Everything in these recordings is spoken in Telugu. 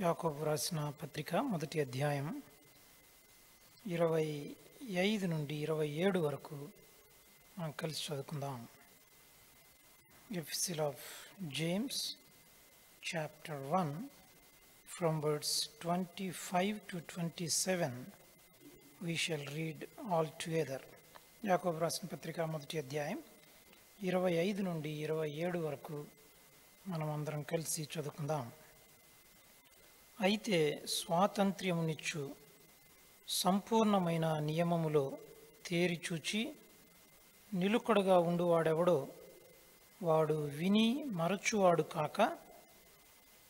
యాకోబు రాసిన పత్రిక మొదటి అధ్యాయం 25 నుండి 27 వరకు మనం కలిసి చదువుకుందాం. Epistle of James chapter 1 from words 25 to 27 we shall read all together. యాకోబు రాసిన పత్రిక మొదటి అధ్యాయం 25 నుండి 27 వరకు మనం అందరం కలిసి చదువుకుందాం. అయితే స్వాతంత్ర్యమునిచ్చు సంపూర్ణమైన నియమములో తేరిచూచి నిలుకడగా ఉండువాడెవడో వాడు విని మరచువాడు కాక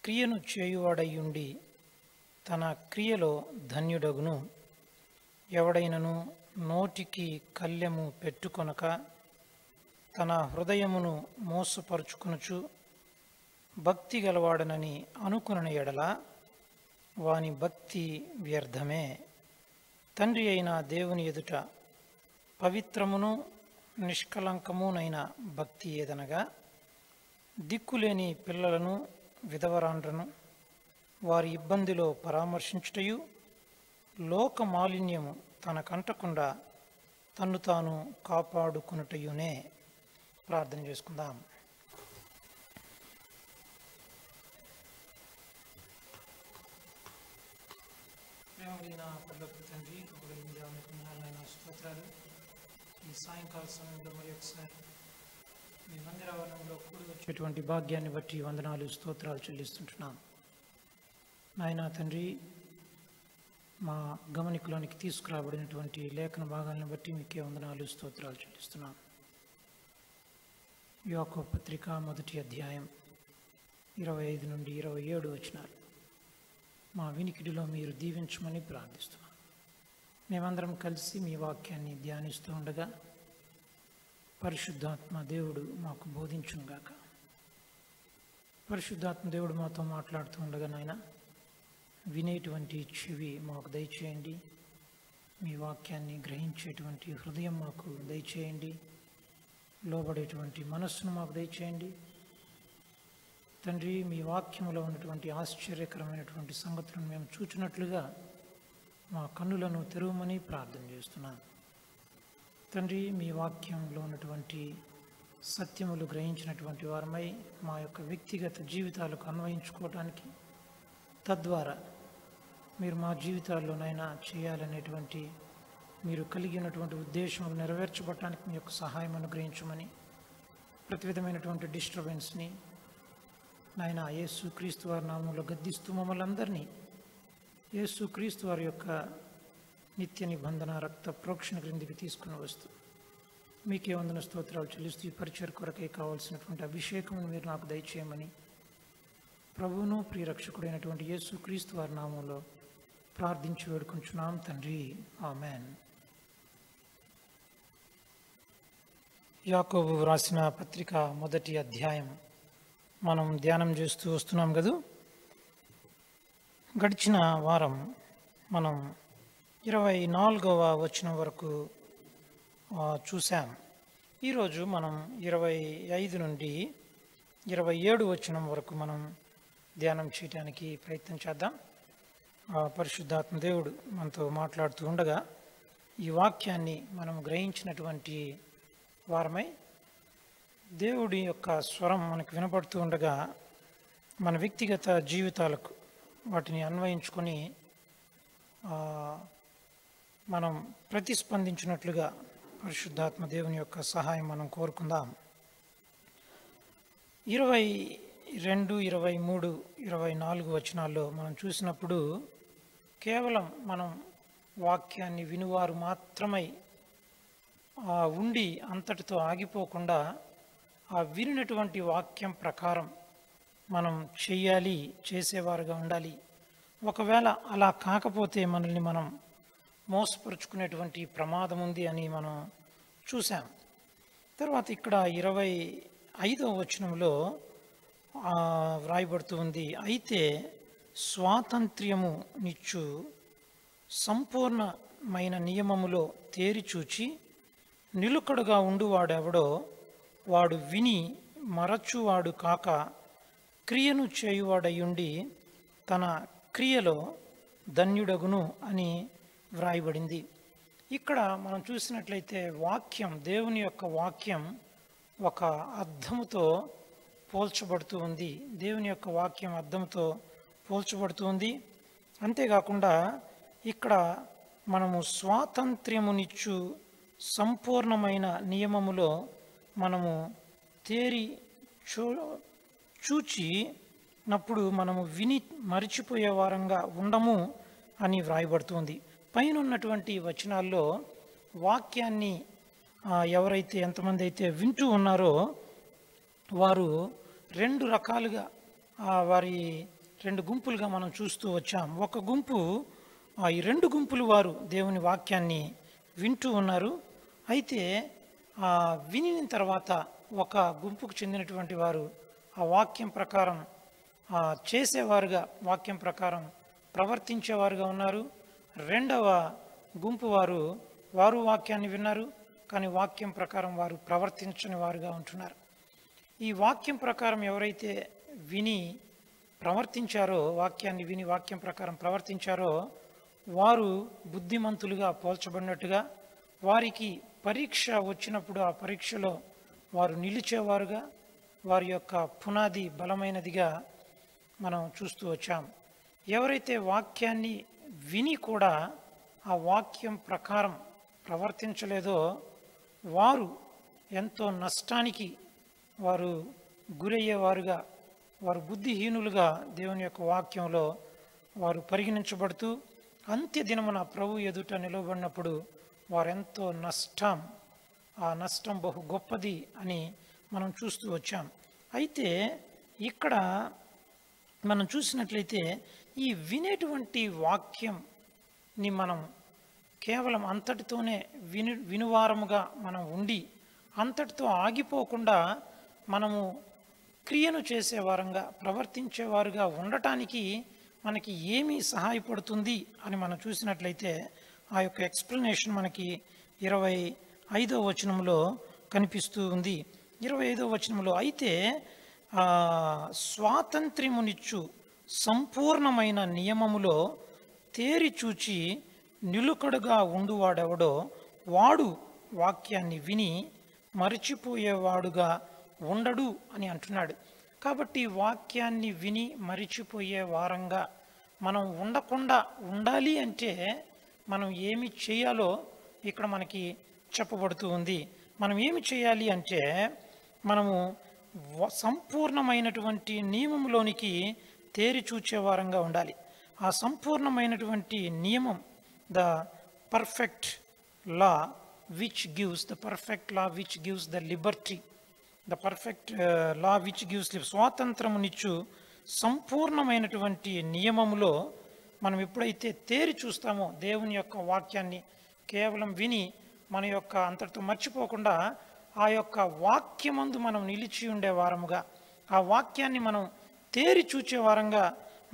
క్రియను చేయువాడయ్యుండి తన క్రియలో ధన్యుడగును. ఎవడైనను నోటికి కళ్ళెము పెట్టుకొనక తన హృదయమును మోసపరుచుకొనుచు భక్తి గలవాడనని అనుకుని ఎడల వాని భక్తి వ్యర్థమే. తండ్రి అయిన దేవుని ఎదుట పవిత్రమును నిష్కలంకమునైన భక్తి ఏదనగా దిక్కులేని పిల్లలను విధవరాండ్రను వారి ఇబ్బందిలో పరామర్శించుటయు లోక మాలిన్యము తనకంటకుండా తన్ను తాను కాపాడుకునుటయునే. ప్రార్థన చేసుకుందాం. తండ్రి స్తోత్రాలు. ఈ సాయంకాల సమయంలో మరి ఒకసారి మీ మందిరావరణంలో కూడి వచ్చేటువంటి భాగ్యాన్ని బట్టి వందనాలు స్తోత్రాలు చెల్లిస్తుంటున్నాం. నాయనా తండ్రి, మా గమనికలోనికి తీసుకురాబడినటువంటి లేఖన భాగాలను బట్టి మీకే వందనాలు స్తోత్రాలు చెల్లిస్తున్నాం. యాకోబు పత్రిక మొదటి అధ్యాయం 25 నుండి 27 వచనాలు మా వినికిడిలో మీరు దీవించమని ప్రార్థిస్తున్నాం. మేమందరం కలిసి మీ వాక్యాన్ని ధ్యానిస్తూ ఉండగా పరిశుద్ధాత్మ దేవుడు మాకు బోధించునుగాక. పరిశుద్ధాత్మ దేవుడు మాతో మాట్లాడుతూ ఉండగా నాయన వినేటువంటి చెవి మాకు దయచేయండి. మీ వాక్యాన్ని గ్రహించేటువంటి హృదయం మాకు దయచేయండి. లోబడేటువంటి మనస్సును మాకు దయచేయండి. తండ్రి, మీ వాక్యంలో ఉన్నటువంటి ఆశ్చర్యకరమైనటువంటి సంగతులను మేము చూచినట్లుగా మా కన్నులను తెరవమని ప్రార్థన చేస్తున్నాను. తండ్రి, మీ వాక్యంలో ఉన్నటువంటి సత్యములు గ్రహించినటువంటి వారమై మా యొక్క వ్యక్తిగత జీవితాలకు అన్వయించుకోవడానికి, తద్వారా మీరు మా జీవితాల్లోనైనా చేయాలనేటువంటి మీరు కలిగి ఉన్నటువంటి ఉద్దేశములు నెరవేర్చబడటానికి మీ యొక్క సహాయం అనుగ్రహించమని, ప్రతి విధమైనటువంటి డిస్టర్బెన్స్ని నాయన యేసు క్రీస్తు వారి నామంలో గద్దిస్తూ మమ్మల్ని అందరినీ యేసు క్రీస్తు వారి యొక్క నిత్య నిబంధన రక్త ప్రోక్షణ క్రిందికి తీసుకుని వస్తూ మీకే వందన స్తోత్రాలు చెల్లిస్తూ ఈ పరిచయ కొరకే కావాల్సినటువంటి అభిషేకమును మీరు నాకు దయచేయమని ప్రభువును ప్రియరక్షకుడైనటువంటి యేసు క్రీస్తు వారి నామంలో ప్రార్థించి వేడుకుంటున్నాం తండ్రి, ఆమెన్. యాకోబు రాసిన పత్రిక మొదటి అధ్యాయం మనం ధ్యానం చేస్తూ వస్తున్నాం కదూ. గడిచిన వారం మనం 24వ వచనం వరకు చూసాం. ఈరోజు మనం 25 నుండి 27 వచనం వరకు మనం ధ్యానం చేయడానికి ప్రయత్నం చేద్దాం. పరిశుద్ధాత్మ దేవుడు మనతో మాట్లాడుతూ ఉండగా ఈ వాక్యాన్ని మనం గ్రహించినటువంటి వారమై దేవుడి యొక్క స్వరం మనకు వినపడుతూ ఉండగా మన వ్యక్తిగత జీవితాలకు వాటిని అన్వయించుకొని మనం ప్రతిస్పందించినట్లుగా పరిశుద్ధాత్మ దేవుని యొక్క సహాయం మనం కోరుకుందాం. 22, 23, 24 వచనాల్లో మనం చూసినప్పుడు కేవలం మనం వాక్యాన్ని వినువారు మాత్రమై ఉండి అంతటితో ఆగిపోకుండా ఆ వినినటువంటి వాక్యం ప్రకారం మనం చెయ్యాలి, చేసేవారుగా ఉండాలి. ఒకవేళ అలా కాకపోతే మనల్ని మనం మోసపరుచుకునేటువంటి ప్రమాదం ఉంది అని మనం చూసాం. తర్వాత ఇక్కడ 25వ వచనంలో వ్రాయబడుతూ ఉంది, అయితే స్వాతంత్ర్యము నిచ్చు సంపూర్ణమైన నియమములో తేరిచూచి నిలుకడగా ఉండువాడెవడో వాడు విని మరచువాడు కాక క్రియను చేయువాడయుండి తన క్రియలో ధన్యుడగును అని వ్రాయబడింది. ఇక్కడ మనం చూసినట్లయితే వాక్యం, దేవుని యొక్క వాక్యం ఒక అద్దముతో పోల్చబడుతూ ఉంది. దేవుని యొక్క వాక్యం అద్దంతో పోల్చబడుతూ ఉంది. అంతేకాకుండా ఇక్కడ మనము స్వాతంత్ర్యమునిచ్చు సంపూర్ణమైన నియమములో మనము తేరి చూచినప్పుడు మనము విని మరిచిపోయే వారంగా ఉండము అని వ్రాయబడుతుంది. పైన ఉన్నటువంటి వచనాల్లో వాక్యాన్ని ఎవరైతే ఎంతమంది అయితే వింటూ ఉన్నారో వారు రెండు రకాలుగా వారి రెండు గుంపులుగా మనం చూస్తూ వచ్చాం. ఒక గుంపు, ఈ రెండు గుంపులు వారు దేవుని వాక్యాన్ని వింటూ ఉన్నారు. అయితే వినిన తర్వాత ఒక గుంపుకు చెందినటువంటి వారు ఆ వాక్యం ప్రకారం చేసేవారుగా, వాక్యం ప్రకారం ప్రవర్తించేవారుగా ఉన్నారు. రెండవ గుంపు వారు వాక్యాన్ని విన్నారు, కానీ వాక్యం ప్రకారం వారు ప్రవర్తించని వారుగా ఉంటున్నారు. ఈ వాక్యం ప్రకారం ఎవరైతే విని ప్రవర్తించారో, వాక్యాన్ని విని వాక్యం ప్రకారం ప్రవర్తించారో వారు బుద్ధిమంతులుగా పోల్చబడినట్టుగా, వారికి పరీక్ష వచ్చినప్పుడు ఆ పరీక్షలో వారు నిలిచేవారుగా, వారి యొక్క పునాది బలమైనదిగా మనం చూస్తూ వచ్చాం. ఎవరైతే వాక్యాన్ని విని కూడా ఆ వాక్యం ప్రకారం ప్రవర్తించలేదో వారు ఎంతో నష్టానికి వారు గురయ్యేవారుగా, వారు బుద్ధిహీనులుగా దేవుని యొక్క వాక్యంలో వారు పరిగణించబడుతూ అంత్య దినమున ప్రభు ఎదుట నిలబడినప్పుడు వారెంతో నష్టం, ఆ నష్టం బహు గొప్పది అని మనం చూస్తూ వచ్చాం. అయితే ఇక్కడ మనం చూసినట్లయితే ఈ వినేటువంటి వాక్యంని మనం కేవలం అంతటితోనే వినువారముగా మనం ఉండి అంతటితో ఆగిపోకుండా మనము క్రియను చేసేవారంగా, ప్రవర్తించేవారుగా ఉండటానికి మనకి ఏమి సహాయపడుతుంది అని మనం చూసినట్లయితే ఆ యొక్క ఎక్స్ప్లెనేషన్ మనకి 25వ వచనంలో కనిపిస్తూ ఉంది. 25వ వచనంలో, అయితే స్వాతంత్ర్యమునిచ్చు సంపూర్ణమైన నియమములో తేరి చూచి నిలుకడగా ఉండువాడెవడో వాడు వాక్యాన్ని విని మరిచిపోయేవాడుగా ఉండడు అని అంటున్నాడు. కాబట్టి వాక్యాన్ని విని మరిచిపోయే వారంగా మనం ఉండకుండా ఉండాలి అంటే మనం ఏమి చేయాలో ఇక్కడ మనకి చెప్పబడుతూ ఉంది. మనం ఏమి చేయాలి అంటే మనము సంపూర్ణమైనటువంటి నియమంలోనికి తేరి చూచే వారంగా ఉండాలి. ఆ సంపూర్ణమైనటువంటి నియమం, the perfect law which gives the liberty, the perfect law which gives స్వాతంత్రమునిచ్చు సంపూర్ణమైనటువంటి నియమములో మనం ఎప్పుడైతే తేరి చూస్తామో, దేవుని యొక్క వాక్యాన్ని కేవలం విని మన యొక్క అంతటితో మర్చిపోకుండా ఆ యొక్క వాక్యమందు మనం నిలిచి ఉండే వారముగా, ఆ వాక్యాన్ని మనం తేరి చూచే వారంగా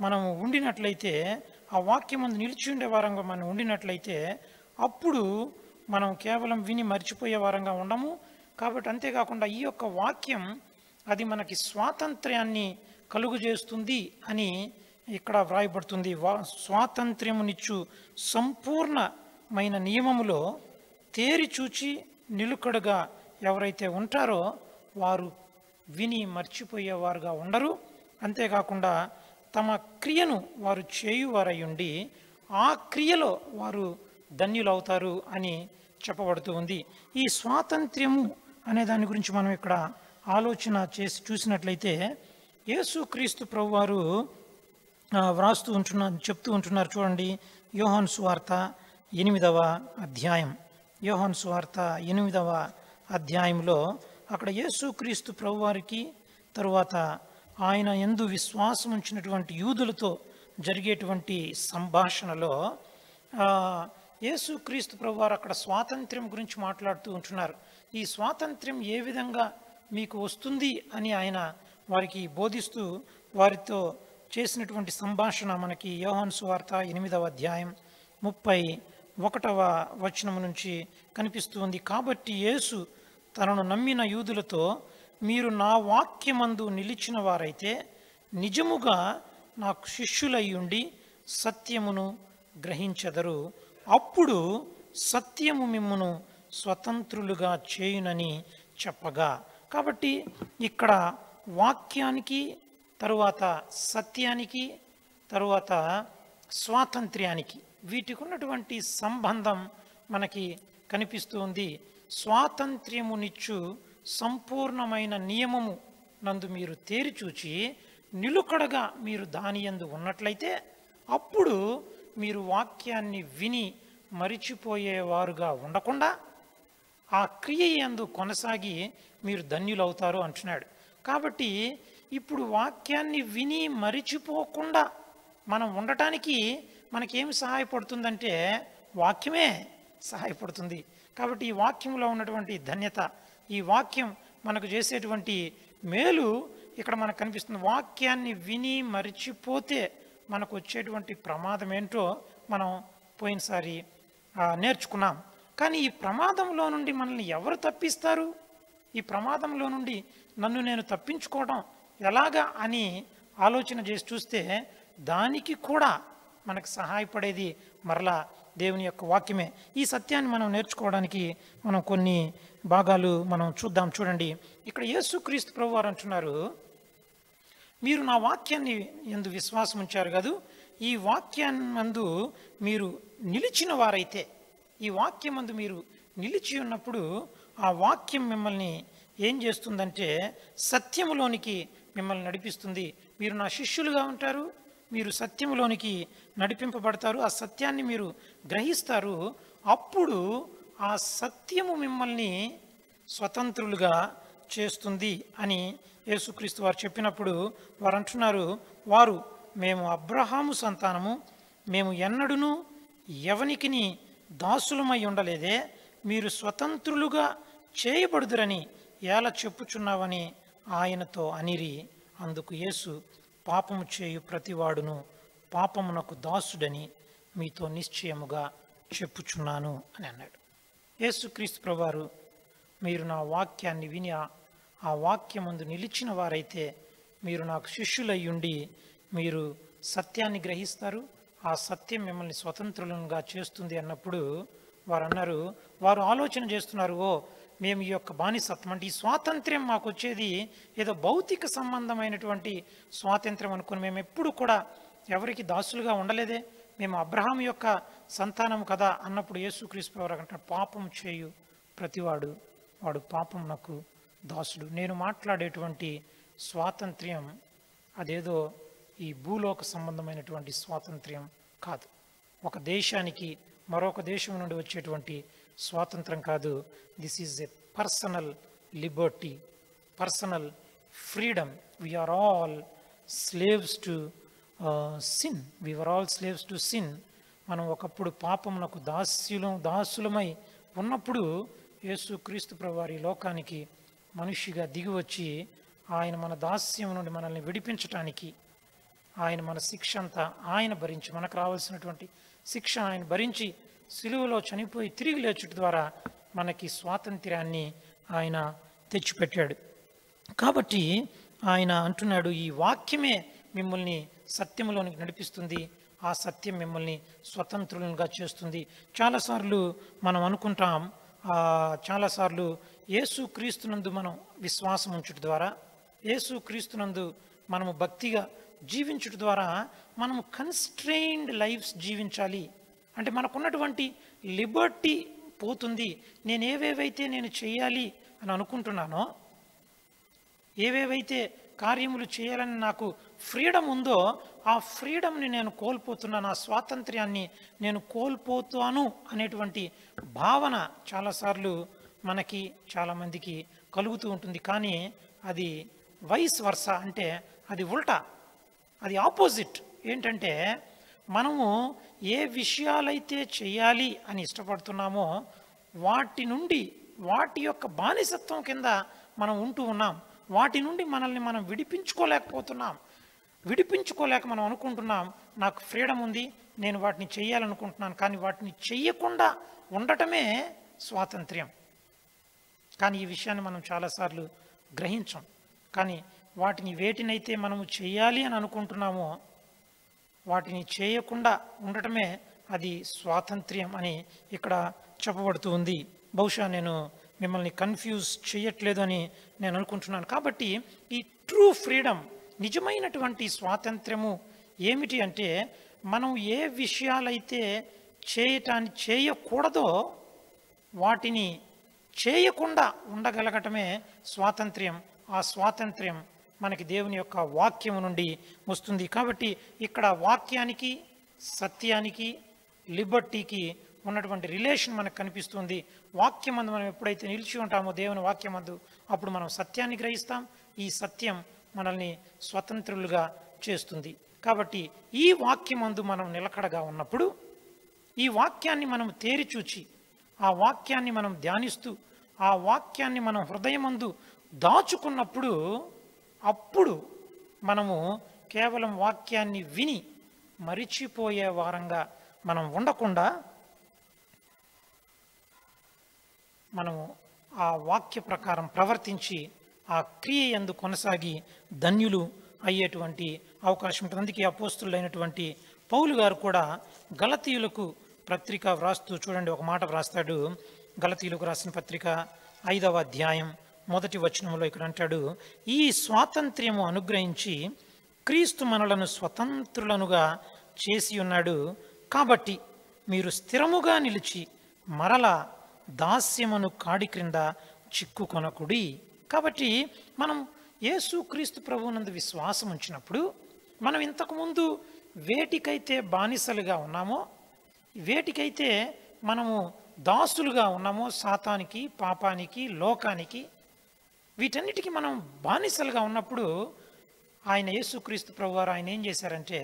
మనం ఉండినట్లయితే, ఆ వాక్యమందు నిలిచి ఉండే వారంగా మనం ఉండినట్లయితే అప్పుడు మనం కేవలం విని మర్చిపోయే వారంగా ఉండము. కాబట్టి అంతేకాకుండా ఈ యొక్క వాక్యం అది మనకి స్వాతంత్ర్యాన్ని కలుగు చేస్తుంది అని ఇక్కడ వ్రాయబడుతుంది. స్వాతంత్ర్యమునిచ్చు సంపూర్ణమైన నియమములో తేరి చూచి నిలుకడగా ఎవరైతే ఉంటారో వారు విని మర్చిపోయేవారుగా ఉండరు. అంతేకాకుండా తమ క్రియను వారు చేయువారై ఉండి ఆ క్రియలో వారు ధన్యులవుతారు అని చెప్పబడుతూ ఉంది. ఈ స్వాతంత్ర్యము అనే దాని గురించి మనం ఇక్కడ ఆలోచన చేసి చూసినట్లయితే యేసుక్రీస్తు ప్రభువారు చెప్తూ ఉంటున్నారు. చూడండి, యోహాను సువార్త 8వ అధ్యాయం, యోహాను సువార్త 8వ అధ్యాయంలో అక్కడ యేసుక్రీస్తు ప్రభువారికి తరువాత ఆయన యందు విశ్వాసం ఉంచినటువంటి యూదులతో జరిగేటువంటి సంభాషణలో యేసుక్రీస్తు ప్రభువారు అక్కడ స్వాతంత్ర్యం గురించి మాట్లాడుతూ ఉంటున్నారు. ఈ స్వాతంత్ర్యం ఏ విధంగా మీకు వస్తుంది అని ఆయన వారికి బోధిస్తూ వారితో చేసినటువంటి సంభాషణ మనకి యోహాను సువార్త 8వ అధ్యాయం 31వ వచనం నుంచి కనిపిస్తుంది. కాబట్టి యేసు తనను నమ్మిన యూదులతో, మీరు నా వాక్యమందు నిలిచిన వారైతే నిజముగా నాకు శిష్యులై ఉండి సత్యమును గ్రహించెదరు. అప్పుడు సత్యము మిమ్మును స్వతంత్రులుగా చేయునని చెప్పగా. కాబట్టి ఇక్కడ వాక్యానికి, తరువాత సత్యానికి, తరువాత స్వాతంత్ర్యానికి, వీటికి ఉన్నటువంటి సంబంధం మనకి కనిపిస్తుంది. స్వాతంత్ర్యమునిచ్చు సంపూర్ణమైన నియమము నందు మీరు తేరిచూచి నిలుకడగా మీరు దాని యందు ఉన్నట్లయితే అప్పుడు మీరు వాక్యాన్ని విని మరిచిపోయేవారుగా ఉండకుండా ఆ క్రియ యందు కొనసాగి మీరు ధన్యులవుతారు అంటున్నాడు. కాబట్టి ఇప్పుడు వాక్యాన్ని విని మరిచిపోకుండా మనం ఉండటానికి మనకేమి సహాయపడుతుందంటే వాక్యమే సహాయపడుతుంది. కాబట్టి ఈ వాక్యంలో ఉన్నటువంటి ధన్యత, ఈ వాక్యం మనకు చేసేటువంటి మేలు ఇక్కడ మనకు కనిపిస్తుంది. వాక్యాన్ని విని మరిచిపోతే మనకు వచ్చేటువంటి ప్రమాదం ఏంటో మనం పోయినసారి నేర్చుకున్నాం. కానీ ఈ ప్రమాదంలో నుండి మనల్ని ఎవరు తప్పిస్తారు? ఈ ప్రమాదంలో నుండి నన్ను నేను తప్పించుకోవడం ఎలాగా అని ఆలోచన చేసి చూస్తే దానికి కూడా మనకు సహాయపడేది మరలా దేవుని యొక్క వాక్యమే. ఈ సత్యాన్ని మనం నేర్చుకోవడానికి మనం కొన్ని భాగాలు మనం చూద్దాం. చూడండి, ఇక్కడ యేసుక్రీస్తు ప్రభువారు అంటున్నారు, మీరు నా వాక్యాన్ని యందు విశ్వాసం ఉంచారు కాదు, ఈ వాక్యాన్నందు మీరు నిలిచిన వారైతే, ఈ వాక్యమందు మీరు నిలిచి ఉన్నప్పుడు ఆ వాక్యం మిమ్మల్ని ఏం చేస్తుందంటే సత్యములోనికి మిమ్మల్ని నడిపిస్తుంది. మీరు నా శిష్యులుగా ఉంటారు, మీరు సత్యములోనికి నడిపింపబడతారు, ఆ సత్యాన్ని మీరు గ్రహిస్తారు. అప్పుడు ఆ సత్యము మిమ్మల్ని స్వతంత్రులుగా చేస్తుంది అని యేసుక్రీస్తు వారు చెప్పినప్పుడు వారు అంటున్నారు, వారు మేము అబ్రహాము సంతానము, మేము ఎన్నడూను ఎవనికిని దాసులమై ఉండలేదే, మీరు స్వతంత్రులుగా చేయబడుదురని ఎలా చెప్పుచున్నావని ఆయనతో అనిరి. అందుకు యేసు, పాపము చేయు ప్రతివాడును పాపమునకు దాసుడని మీతో నిశ్చయముగా చెప్పుచున్నాను అని అన్నాడు. యేసుక్రీస్తు ప్రభువారు, మీరు నా వాక్యాన్ని విని ఆ వాక్యమందు నిలిచిన వారైతే మీరు నాకు శిష్యులయ్యుండి మీరు సత్యాన్ని గ్రహిస్తారు, ఆ సత్యం మిమ్మల్ని స్వతంత్రులుగా చేస్తుంది అన్నప్పుడు వారు అన్నారు, వారు ఆలోచన చేస్తున్నారు, ఓ మేము ఈ యొక్క బానిసత్వం అంటే ఈ స్వాతంత్ర్యం మాకు వచ్చేది ఏదో భౌతిక సంబంధమైనటువంటి స్వాతంత్ర్యం అనుకుని మేము ఎప్పుడు కూడా ఎవరికి దాసులుగా ఉండలేదే, మేము అబ్రహాం యొక్క సంతానం కదా అన్నప్పుడు యేసుక్రీస్తు వారు అంటారు, పాపం చేయు ప్రతివాడు వాడు పాపమునకు దాసుడు. నేను మాట్లాడేటువంటి స్వాతంత్ర్యం అదేదో ఈ భూలోక సంబంధమైనటువంటి స్వాతంత్ర్యం కాదు, ఒక దేశానికి మరొక దేశం నుండి వచ్చేటువంటి స్వాతంత్రం కాదు. This is a personal liberty, personal freedom. We are all slaves to sin, we are all slaves to sin. మనం ఒకప్పుడు పాపమునకు దాసులమై ఉన్నప్పుడు యేసుక్రీస్తు ప్రభువారి లోకానికి మనిషిగా దిగివచ్చి ఆయన మన దాస్యం నుండి మనల్ని విడిపించటానికి ఆయన మన శిక్ష అంతా ఆయన భరించి, మనకు రావాల్సినటువంటి శిక్ష ఆయన భరించి సిలువలో చనిపోయి తిరిగి లేచుట ద్వారా మనకి స్వాతంత్ర్యాన్ని ఆయన తెచ్చిపెట్టాడు. కాబట్టి ఆయన అంటున్నాడు, ఈ వాక్యమే మిమ్మల్ని సత్యములోనికి నడిపిస్తుంది, ఆ సత్యం మిమ్మల్ని స్వతంత్రులుగా చేస్తుంది. చాలాసార్లు మనం అనుకుంటాం, చాలాసార్లు యేసుక్రీస్తునందు మనం విశ్వాసం ఉంచుట ద్వారా, యేసుక్రీస్తునందు మనము భక్తిగా జీవించుట ద్వారా మనము కన్స్ట్రెయిన్డ్ లైఫ్స్ జీవించాలి అంటే మనకున్నటువంటి లిబర్టీ పోతుంది. నేను ఏవేవైతే నేను చేయాలి అని అనుకుంటున్నానో, ఏవేవైతే కార్యములు చేయాలని నాకు ఫ్రీడమ్ ఉందో ఆ ఫ్రీడమ్ని నేను కోల్పోతున్నాను, ఆ స్వాతంత్ర్యాన్ని నేను కోల్పోతాను అనేటువంటి భావన చాలాసార్లు మనకి చాలామందికి కలుగుతూ ఉంటుంది. కానీ అది వైస్ వర్స, అంటే అది ఉల్టా, అది ఆపోజిట్. ఏంటంటే మనము ఏ విషయాలైతే చేయాలి అని ఇష్టపడుతున్నామో వాటి నుండి, వాటి యొక్క బానిసత్వం కింద మనం ఉంటూ ఉన్నాం. వాటి నుండి మనల్ని మనం విడిపించుకోలేక మనం అనుకుంటున్నాం, నాకు ఫ్రీడమ్ ఉంది, నేను వాటిని చేయాలనుకుంటున్నాను. కానీ వాటిని చెయ్యకుండా ఉండటమే స్వాతంత్ర్యం. కానీ ఈ విషయాన్ని మనం చాలాసార్లు గ్రహించం. కానీ వేటినైతే మనము చేయాలి అని అనుకుంటున్నామో వాటిని చేయకుండా ఉండటమే అది స్వాతంత్ర్యం అని ఇక్కడ చెప్పబడుతూ ఉంది. బహుశా నేను మిమ్మల్ని కన్ఫ్యూజ్ చేయట్లేదు అని నేను అనుకుంటున్నాను. కాబట్టి ఈ ట్రూ ఫ్రీడమ్, నిజమైనటువంటి స్వాతంత్ర్యము ఏమిటి అంటే, మనం ఏ విషయాలైతే చేయకూడదో వాటిని చేయకుండా ఉండగలగటమే స్వాతంత్ర్యం. ఆ స్వాతంత్ర్యం మనకి దేవుని యొక్క వాక్యము నుండి వస్తుంది. కాబట్టి ఇక్కడ వాక్యానికి, సత్యానికి, లిబర్టీకి ఉన్నటువంటి రిలేషన్ మనకు కనిపిస్తుంది. వాక్యమందు మనం ఎప్పుడైతే నిలిచి ఉంటామో దేవుని వాక్యమందు, అప్పుడు మనం సత్యాన్ని గ్రహిస్తాం. ఈ సత్యం మనల్ని స్వతంత్రులుగా చేస్తుంది. కాబట్టి ఈ వాక్యమందు మనం నిలకడగా ఉన్నప్పుడు, ఈ వాక్యాన్ని మనం తేరిచూచి, ఆ వాక్యాన్ని మనం ధ్యానిస్తూ, ఆ వాక్యాన్ని మనం హృదయమందు దాచుకున్నప్పుడు, అప్పుడు మనము కేవలం వాక్యాన్ని విని మరిచిపోయే వారంగా మనం ఉండకుండా, మనము ఆ వాక్య ప్రకారం ప్రవర్తించి ఆ క్రియ యందు కొనసాగి ధన్యులు అయ్యేటువంటి అవకాశం ఉంటుంది. అందుకే అపోస్తులైనటువంటి పౌలు గారు కూడా గలతీయులకు పత్రిక వ్రాస్తూ చూడండి, ఒక మాట వ్రాస్తాడు. గలతీయులకు రాసిన పత్రిక 5వ అధ్యాయం 1వ వచనంలో ఇక్కడ అంటాడు, ఈ స్వాతంత్ర్యము అనుగ్రహించి క్రీస్తు మనలను స్వతంత్రులనుగా చేసి ఉన్నాడు. కాబట్టి మీరు స్థిరముగా నిలిచి మరల దాస్యమును కాడి క్రింద చిక్కుకొనకుడి. కాబట్టి మనం యేసుక్రీస్తు ప్రభువునందు విశ్వాసం ఉంచినప్పుడు, మనం ఇంతకుముందు వేటికైతే బానిసలుగా ఉన్నామో, వేటికైతే మనము దాసులుగా ఉన్నామో, సాతానికి, పాపానికి, లోకానికి, వీటన్నిటికీ మనం బానిసలుగా ఉన్నప్పుడు ఆయన యేసుక్రీస్తు ప్రభువారు ఆయన ఏం చేశారంటే,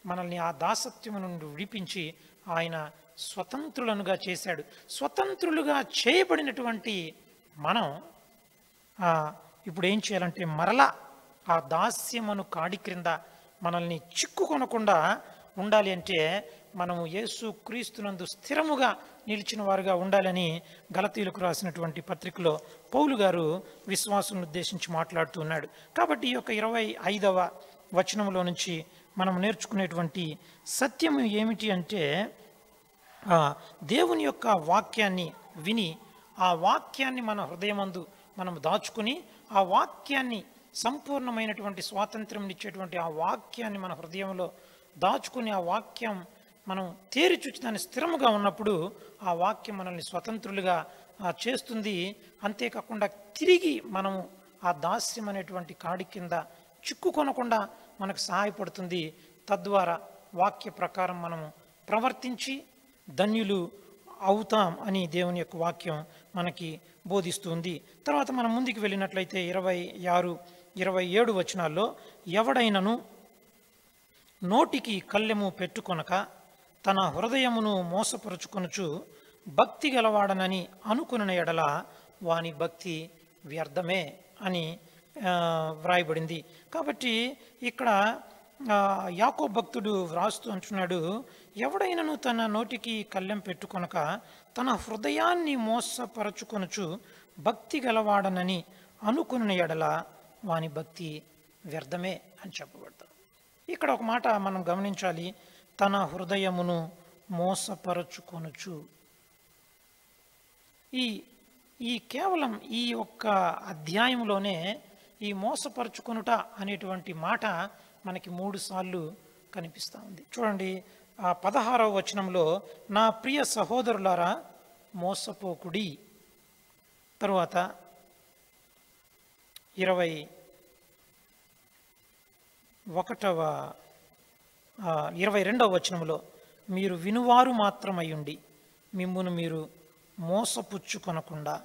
మనల్ని ఆ దాసత్వము నుండి విడిపించి ఆయన స్వతంత్రులనుగా చేశాడు. స్వతంత్రులుగా చేయబడినటువంటి మనం ఇప్పుడు ఏం చేయాలంటే, మరలా ఆ దాస్యమును కాడి క్రింద మనల్ని చిక్కుకొనకుండా ఉండాలి అంటే, మనము యేసుక్రీస్తునందు స్థిరముగా నిలిచిన వారుగా ఉండాలని గలతీయులకు రాసినటువంటి పత్రికలో పౌలు గారు విశ్వాసులను ఉద్దేశించి మాట్లాడుతూ ఉన్నాడు. కాబట్టి ఈ యొక్క 25వ వచనంలో నుంచి మనం నేర్చుకునేటువంటి సత్యము ఏమిటి అంటే, దేవుని యొక్క వాక్యాన్ని విని, ఆ వాక్యాన్ని మన హృదయమందు మనం దాచుకుని, ఆ వాక్యాన్ని సంపూర్ణమైనటువంటి స్వాతంత్ర్యం ఇచ్చేటువంటి ఆ వాక్యాన్ని మన హృదయంలో దాచుకుని, ఆ వాక్యం మనం తేరిచూచి దాన్ని స్థిరముగా ఉన్నప్పుడు ఆ వాక్యం మనల్ని స్వతంత్రులుగా చేస్తుంది. అంతేకాకుండా తిరిగి మనము ఆ దాస్యం అనేటువంటి కాడి కింద చిక్కుకొనకుండా మనకు సహాయపడుతుంది. తద్వారా వాక్య ప్రకారం మనము ప్రవర్తించి ధన్యులు అవుతాం అని దేవుని యొక్క వాక్యం మనకి బోధిస్తుంది. తర్వాత మనం ముందుకు వెళ్ళినట్లయితే 26, 27 వచనాల్లో, ఎవడైనను నోటికి కళ్ళెము పెట్టుకొనక తన హృదయమును మోసపరుచుకొనుచు భక్తి గలవాడనని అనుకున్న ఎడల వాని భక్తి వ్యర్థమే అని వ్రాయబడింది. కాబట్టి ఇక్కడ యాకోబు భక్తుడు వ్రాస్తూ అంటున్నాడు, ఎవడైనను తన నోటికి కళ్ళెం పెట్టుకొనక తన హృదయాన్ని మోసపరచుకొనుచు భక్తి గలవాడనని అనుకున్న ఎడల వాని భక్తి వ్యర్థమే అని చెప్పబడతాడు. ఇక్కడ ఒక మాట మనం గమనించాలి, తన హృదయమును మోసపరచుకొనుచు. ఈ కేవలం ఈ ఒక్క అధ్యాయంలోనే ఈ మోసపరుచుకొనుట అనేటువంటి మాట మనకి 3 సార్లు కనిపిస్తూ ఉంది. చూడండి, ఆ 16వ వచనంలో, నా ప్రియ సహోదరులారా మోసపోకుడి. తరువాత 22వ వచనంలో, మీరు వినువారు మాత్రమయ్యుండి మిమ్మును మీరు మోసపుచ్చుకొనకుండా.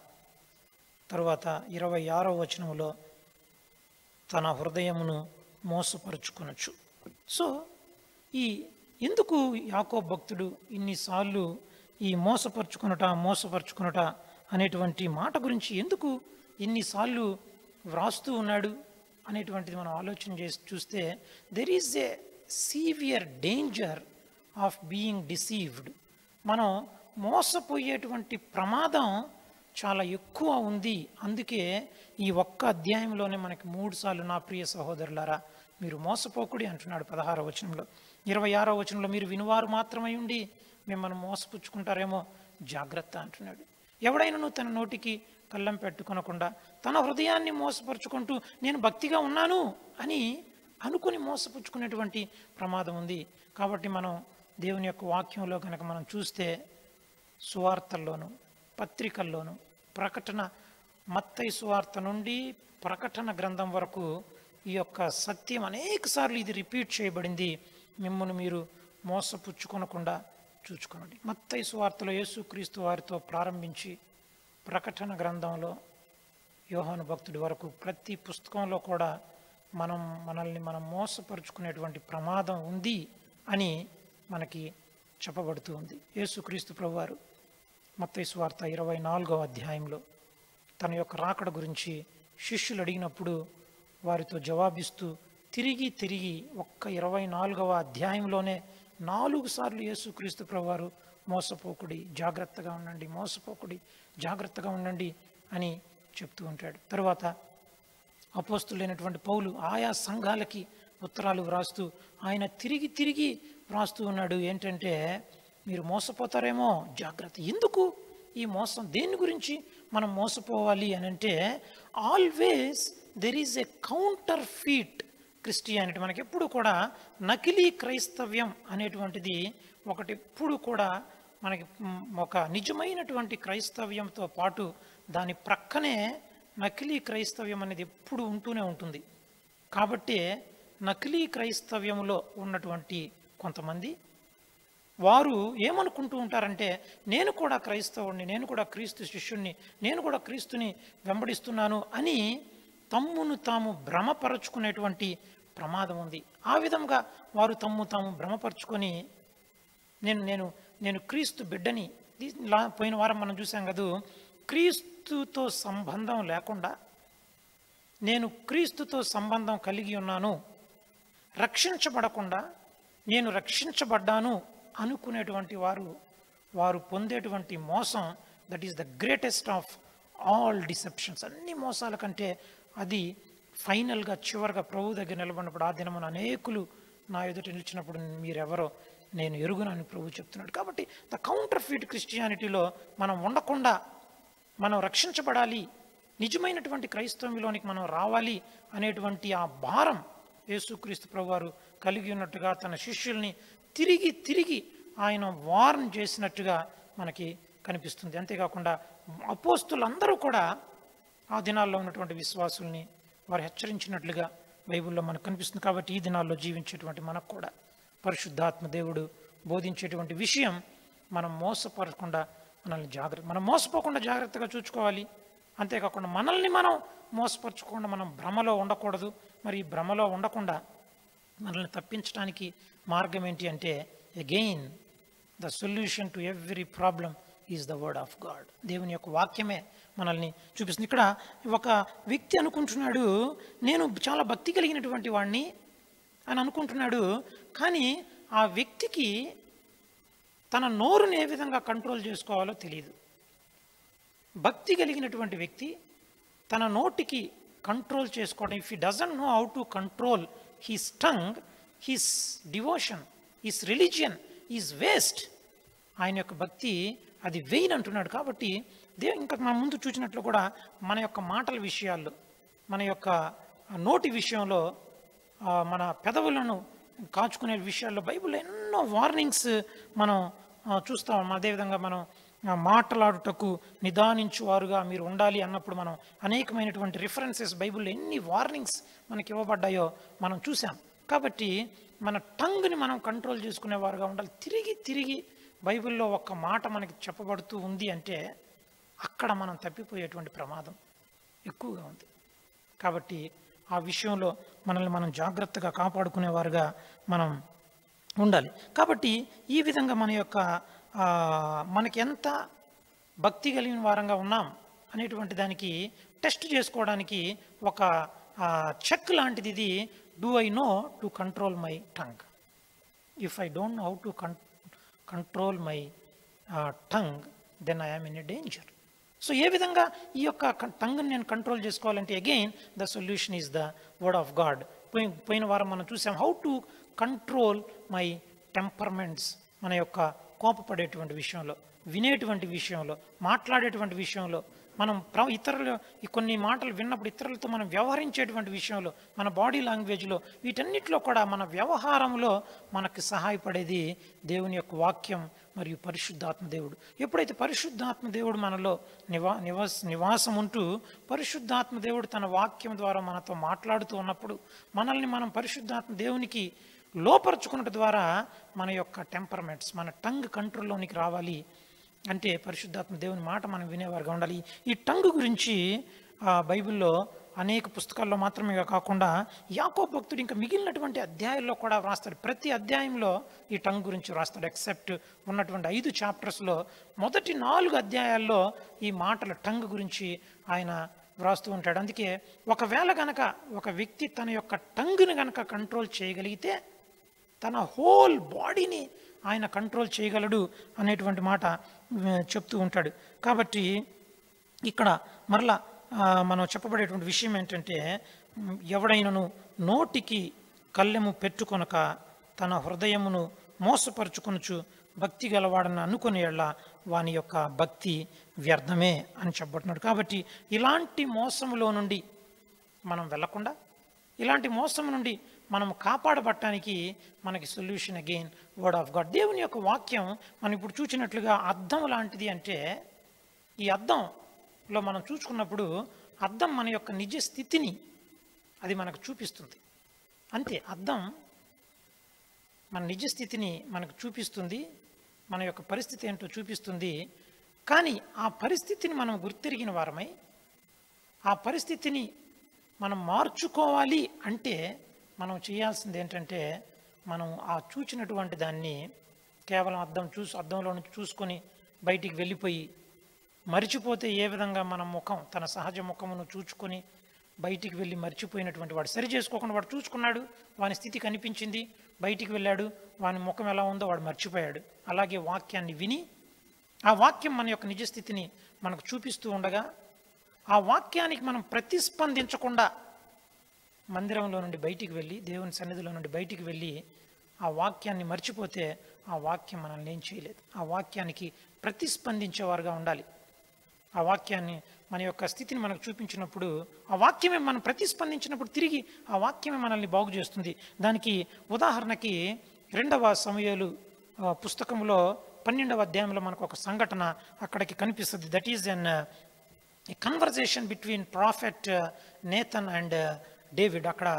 తరువాత 26వ వచనంలో, తన హృదయమును మోసపరుచుకొనొచ్చు. సో ఎందుకు యాకోబు భక్తుడు ఇన్నిసార్లు ఈ మోసపరుచుకొనుట అనేటువంటి మాట గురించి ఎందుకు ఇన్నిసార్లు వ్రాస్తూ ఉన్నాడు అనేటువంటిది మనం ఆలోచన చేసి చూస్తే, there is a severe danger of being deceived. మనం మోసపోయేటువంటి ప్రమాదం చాలా ఎక్కువ ఉంది. అందుకే ఈ ఒక్క అధ్యాయంలోనే మనకి 3 సార్లు నా ప్రియ సహోదరులారా మీరు మోసపోకుడి అంటున్నాడు 16వ వచనంలో. 26వ వచనంలో మీరు వినువారు మాత్రమై ఉండి మిమ్మల్ని మోసపుచ్చుకుంటారేమో జాగ్రత్త అంటున్నాడు. ఎవడైనాను తన నోటికి కళ్ళం పెట్టుకొనకుండా తన హృదయాన్ని మోసపరుచుకుంటూ నేను భక్తిగా ఉన్నాను అని అనుకుని మోసపుచ్చుకునేటువంటి ప్రమాదం ఉంది. కాబట్టి మనం దేవుని యొక్క వాక్యంలో కనుక మనం చూస్తే సువార్తల్లోనూ పత్రికల్లోనూ ప్రకటన, మత్తయి సువార్త నుండి ప్రకటన గ్రంథం వరకు ఈ యొక్క సత్యం అనేక సార్లు ఇది రిపీట్ చేయబడింది. మిమ్మల్ని మీరు మోసపుచ్చుకొనకుండా చూచుకోండి. మత్తయి సువార్తలో యేసుక్రీస్తు వారితో ప్రారంభించి ప్రకటన గ్రంథంలో యోహాను భక్తుడి వరకు ప్రతి పుస్తకంలో కూడా మనల్ని మనం మోసపరుచుకునేటువంటి ప్రమాదం ఉంది అని మనకి చెప్పబడుతూ ఉంది. యేసుక్రీస్తు ప్రభువారు మత్తయి సువార్త 24వ అధ్యాయంలో తన యొక్క రాకడ గురించి శిష్యులు అడిగినప్పుడు వారితో జవాబిస్తూ తిరిగి ఒక్క 24వ అధ్యాయంలోనే 4 సార్లు యేసుక్రీస్తు ప్రభువారు మోసపోకుడి, జాగ్రత్తగా ఉండండి, మోసపోకుడి, జాగ్రత్తగా ఉండండి అని చెప్తూ ఉంటాడు. తరువాత అపోస్తులైనటువంటి పౌలు ఆయా సంఘాలకి ఉత్తరాలు వ్రాస్తూ ఆయన తిరిగి వ్రాస్తూ ఉన్నాడు. ఏంటంటే మీరు మోసపోతారేమో జాగ్రత్త. ఎందుకు ఈ మోసం? దేని గురించి మనం మోసపోవాలి అని అంటే always there is a counter feet Christianity. మనకి ఎప్పుడు కూడా నకిలీ క్రైస్తవ్యం అనేటువంటిది ఒకటి ఎప్పుడు కూడా మనకి ఒక నిజమైనటువంటి క్రైస్తవ్యంతో పాటు దాని ప్రక్కనే నకిలీ క్రైస్తవ్యం అనేది ఎప్పుడు ఉంటూనే ఉంటుంది. కాబట్టి నకిలీ క్రైస్తవ్యంలో ఉన్నటువంటి కొంతమంది వారు ఏమనుకుంటూ ఉంటారంటే నేను కూడా క్రైస్తవుడిని, నేను కూడా క్రీస్తు శిష్యుణ్ణి, నేను కూడా క్రీస్తుని వెంబడిస్తున్నాను అని తమ్మును తాము భ్రమపరచుకునేటువంటి ప్రమాదం ఉంది. ఆ విధంగా వారు తాము భ్రమపరుచుకొని నేను క్రీస్తు బిడ్డని, పోయిన వారం మనం చూసాం కదా, క్రీస్తుతో సంబంధం లేకుండా నేను క్రీస్తుతో సంబంధం కలిగి ఉన్నాను, రక్షించబడకుండా నేను రక్షించబడ్డాను అనుకునేటువంటి వారు పొందేటువంటి మోసం, that is the greatest of all deceptions. అన్ని మోసాల కంటే అది ఫైనల్గా చివరిగా ప్రభు దగ్గర నిలబడినప్పుడు ఆ దినమున అనేకులు నా ఎదుట నిలిచినప్పుడు మీరెవరో నేను ఎరుగునని ప్రభు చెప్తున్నాడు. కాబట్టి ద కౌంటర్ ఫీట్ క్రిస్టియానిటీలో మనం ఉండకుండా మనం రక్షించబడాలి, నిజమైనటువంటి క్రైస్తవంలోనికి మనం రావాలి అనేటువంటి ఆ భారం యేసుక్రీస్తు ప్రభువారు కలిగి ఉన్నట్టుగా తన శిష్యుల్ని తిరిగి ఆయన వార్న్ చేసినట్టుగా మనకి కనిపిస్తుంది. అంతేకాకుండా అపోస్తులందరూ కూడా ఆ దినాల్లో ఉన్నటువంటి విశ్వాసుల్ని వారు హెచ్చరించినట్లుగా బైబిల్లో మనకు కనిపిస్తుంది. కాబట్టి ఈ దినాల్లో జీవించేటువంటి మనకు కూడా పరిశుద్ధాత్మ దేవుడు బోధించేటువంటి విషయం మనం మోసపడకుండా మనం మోసపోకుండా జాగ్రత్తగా చూసుకోవాలి. అంతేకాకుండా మనల్ని మనం మోసపరచుకోకుండా మనం భ్రమలో ఉండకూడదు. మరి ఈ భ్రమలో ఉండకుండా మనల్ని తప్పించడానికి మార్గం ఏంటి అంటే again the solution to every problem is the word of God. దేవుని యొక్క వాక్యమే మనల్ని చూపిస్తుంది. ఇక్కడ ఒక వ్యక్తి అనుకుంటున్నాడు నేను చాలా భక్తి కలిగినటువంటి వాడిని అని అనుకుంటున్నాడు. కానీ ఆ వ్యక్తికి తన నోరుని ఏ విధంగా కంట్రోల్ చేసుకోవాలో తెలియదు. భక్తి కలిగినటువంటి వ్యక్తి తన నోటికి కంట్రోల్ చేసుకోవడం, if he doesn't know how to control his tongue, his devotion, his religion is waste. ఆయన యొక్క భక్తి అది వెయిన్ అంటున్నాడు. కాబట్టి ఇంకా మనం ముందు చూసినట్లు కూడా మన యొక్క మాటల విషయాల్లో, మన యొక్క నోటి విషయంలో, మన పెదవులను కాచుకునే విషయాల్లో బైబిల్లో ఎన్నో వార్నింగ్స్ మనం చూస్తాం. అదేవిధంగా మనం మాట్లాడుటకు నిదానించువారుగా మీరు ఉండాలి అన్నప్పుడు మనం అనేకమైనటువంటి రిఫరెన్సెస్ బైబిల్లో ఎన్ని వార్నింగ్స్ మనకి ఇవ్వబడ్డాయో మనం చూసాం. కాబట్టి మన టంగ్ని మనం కంట్రోల్ చేసుకునేవారుగా ఉండాలి. తిరిగి బైబిల్లో ఒక్క మాట మనకి చెప్పబడుతూ ఉంది అంటే అక్కడ మనం తప్పిపోయేటువంటి ప్రమాదం ఎక్కువగా ఉంది. కాబట్టి ఆ విషయంలో మనల్ని మనం జాగ్రత్తగా కాపాడుకునేవారుగా మనం ఉండాలి. కాబట్టి ఈ విధంగా మన యొక్క మనకి ఎంత భక్తి కలిగిన వారంగా ఉన్నాం అనేటువంటి దానికి టెస్ట్ చేసుకోవడానికి ఒక చెక్ లాంటిది ఇది. Do I know to control my tongue? If I don't know how to control my tongue then I am in a danger. So ఏ విధంగా ఈ యొక్క టంగ్ని నేను కంట్రోల్ చేసుకోవాలంటే again the solution is the word of God. పోయిన వారం మనం చూసాం, how to control my temperaments. మన యొక్క కోపపడేటువంటి విషయంలో, వినేటువంటి విషయంలో, మాట్లాడేటువంటి విషయంలో, మనం ఇతరులు కొన్ని మాటలు విన్నప్పుడు ఇతరులతో మనం వ్యవహరించేటువంటి విషయంలో, మన బాడీ లాంగ్వేజ్లో, వీటన్నిటిలో కూడా మన వ్యవహారంలో మనకు సహాయపడేది దేవుని యొక్క వాక్యం మరియు పరిశుద్ధాత్మ దేవుడు. ఎప్పుడైతే పరిశుద్ధాత్మ దేవుడు మనలో నివాసం ఉంటూ పరిశుద్ధాత్మ దేవుడు తన వాక్యం ద్వారా మనతో మాట్లాడుతూ ఉన్నప్పుడు మనల్ని మనం పరిశుద్ధాత్మ దేవునికి లోపరుచుకున్నట్టు ద్వారా మన యొక్క టెంపర్మెంట్స్, మన టంగ్ కంట్రోల్లోనికి రావాలి. అంటే పరిశుద్ధాత్మ దేవుని మాట మనం వినేవారుగా ఉండాలి. ఈ టంగ్ గురించి బైబిల్లో అనేక పుస్తకాల్లో మాత్రమే కాకుండా యాకోబు భక్తుడు ఇంకా మిగిలినటువంటి అధ్యాయాల్లో కూడా వ్రాస్తాడు. ప్రతి అధ్యాయంలో ఈ టంగ్ గురించి వ్రాస్తాడు. ఎక్సెప్ట్ ఉన్నటువంటి 5 చాప్టర్స్లో మొదటి 4 అధ్యాయాల్లో ఈ మాటల టంగ్ గురించి ఆయన వ్రాస్తూ ఉంటాడు. అందుకే ఒకవేళ గనక ఒక వ్యక్తి తన యొక్క టంగ్ని గనక కంట్రోల్ చేయగలిగితే తన హోల్ బాడీని ఆయన కంట్రోల్ చేయగలడు అనేటువంటి మాట చెప్తూ ఉంటాడు. కాబట్టి ఇక్కడ మరలా మనం చెప్పబడేటువంటి విషయం ఏంటంటే, ఎవడైనను నోటికి కళ్ళెము పెట్టుకొనక తన హృదయమును మోసపరుచుకొనుచు భక్తి గలవాడని అనుకునే యెడల వాని యొక్క భక్తి వ్యర్థమే అని చెప్పబడుతున్నాడు. కాబట్టి ఇలాంటి మోసములో నుండి మనం వెళ్లకుండా, ఇలాంటి మోసం నుండి మనం కాపాడబట్టడానికి మనకి solution again word of God. దేవుని యొక్క వాక్యం మనం ఇప్పుడు చూసినట్లుగా అద్దం లాంటిది. అంటే ఈ అద్దంలో మనం చూసుకున్నప్పుడు అద్దం మన యొక్క నిజ స్థితిని అది మనకు చూపిస్తుంది. అంతే, అద్దం మన నిజ స్థితిని మనకు చూపిస్తుంది, మన యొక్క పరిస్థితి ఏంటో చూపిస్తుంది. కానీ ఆ పరిస్థితిని మనం గుర్తిరిగిన వారమై ఆ పరిస్థితిని మనం మార్చుకోవాలి అంటే మనం చేయాల్సింది ఏంటంటే, మనం ఆ చూచినటువంటి దాన్ని కేవలం అద్దంలో నుంచి చూసుకొని బయటికి వెళ్ళిపోయి మరిచిపోతే ఏ విధంగా మన ముఖం తన సహజ ముఖమును చూచుకొని బయటికి వెళ్ళి మర్చిపోయినటువంటి వాడు, సరి చేసుకోకుండా వాడు చూసుకున్నాడు, వాని స్థితి కనిపించింది, బయటికి వెళ్ళాడు, వాని ముఖం ఎలా ఉందో వాడు మర్చిపోయాడు. అలాగే వాక్యాన్ని విని ఆ వాక్యం మన యొక్క నిజస్థితిని మనకు చూపిస్తూ ఉండగా ఆ వాక్యానికి మనం ప్రతిస్పందించకుండా మందిరంలో నుండి బయటికి వెళ్ళి, దేవుని సన్నిధిలో నుండి బయటికి వెళ్ళి ఆ వాక్యాన్ని మర్చిపోతే ఆ వాక్యం మనల్ని ఏం చేయలేదు. ఆ వాక్యానికి ప్రతిస్పందించేవారుగా ఉండాలి. ఆ వాక్యాన్ని మన యొక్క స్థితిని మనకు చూపించినప్పుడు ఆ వాక్యమే మనం ప్రతిస్పందించినప్పుడు తిరిగి ఆ వాక్యమే మనల్ని బాగు చేస్తుంది. దానికి ఉదాహరణకి 2వ సమూయేలు పుస్తకంలో 12వ అధ్యాయంలో మనకు ఒక సంఘటన అక్కడికి కనిపిస్తుంది. That is an conversation between prophet Nathan and David. అక్కడ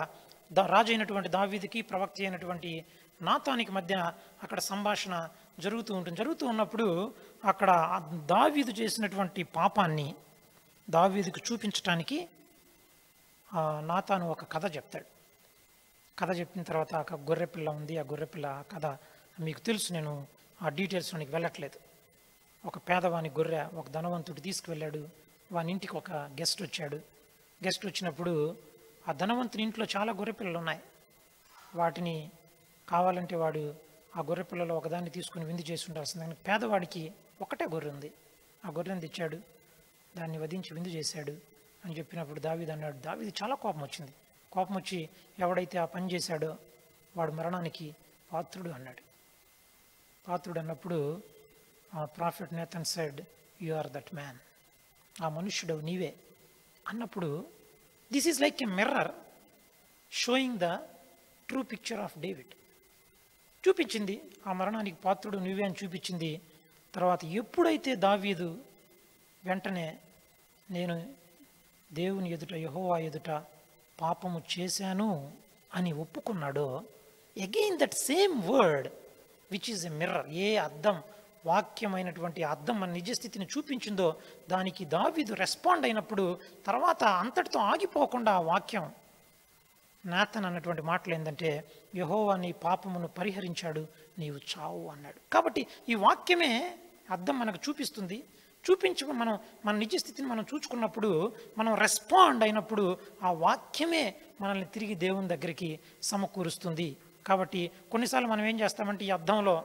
రాజు అయినటువంటి దావీదుకి ప్రవక్త అయినటువంటి నాతానికి మధ్య అక్కడ సంభాషణ జరుగుతూ ఉంటుంది. జరుగుతూ ఉన్నప్పుడు అక్కడ దావీదు చేసినటువంటి పాపాన్ని దావీదుకు చూపించడానికి నాతాను ఒక కథ చెప్తాడు. కథ చెప్పిన తర్వాత ఒక గొర్రెపిల్ల ఉంది. ఆ గొర్రెపిల్ల కథ మీకు తెలుసు, నేను ఆ డీటెయిల్స్లోనికి వెళ్ళట్లేదు. ఒక పేదవాని గొర్రె ఒక ధనవంతుడు తీసుకువెళ్ళాడు. వాని ఇంటికి ఒక గెస్ట్ వచ్చాడు. గెస్ట్ వచ్చినప్పుడు ఆ ధనవంతుని ఇంట్లో చాలా గొర్రెపిల్లలు ఉన్నాయి. వాటిని కావాలంటే వాడు ఆ గొర్రెపిల్లలో ఒకదాన్ని తీసుకుని విందు చేసి ఉండాల్సింది. పేదవాడికి ఒకటే గొర్రె ఉంది. ఆ గొర్రెని తెచ్చాడు, దాన్ని వధించి విందు చేశాడు అని చెప్పినప్పుడు దావీదు అన్నాడు. దావీదు చాలా కోపం వచ్చింది. కోపం వచ్చి ఎవడైతే ఆ పని చేశాడో వాడు మరణానికి పాత్రుడు అన్నాడు. పాత్రుడు అన్నప్పుడు prophet Nathan said, you are that man. ఆ మనుష్యుడు నీవే అన్నప్పుడు this is like a mirror showing the true picture of David. చూపించింది ఆ మరణానికి పాత్రుడు నువ్వే అని చూపించింది. తర్వాత ఎప్పుడైతే దావీదు వెంటనే నేను దేవుని ఎదుట యెహోవా ఎదుట పాపము చేశాను అని ఒప్పుకున్నాడో, again that same word which is a mirror, ఏ అద్దం వాక్యమైనటువంటి అద్దం మన నిజస్థితిని చూపించిందో దానికి దావీదు రెస్పాండ్ అయినప్పుడు తర్వాత అంతటితో ఆగిపోకుండా ఆ వాక్యం నాతన్ అన్నటువంటి మాటలు ఏంటంటే, యెహోవా నీ పాపమును పరిహరించాడు, నీవు చావు అన్నాడు. కాబట్టి ఈ వాక్యమే అద్దం మనకు చూపిస్తుంది. చూపించి మనం మన నిజస్థితిని మనం చూచుకున్నప్పుడు, మనం రెస్పాండ్ అయినప్పుడు ఆ వాక్యమే మనల్ని తిరిగి దేవుని దగ్గరికి సమకూరుస్తుంది. కాబట్టి కొన్నిసార్లు మనం ఏం చేస్తామంటే, ఈ అద్దంలో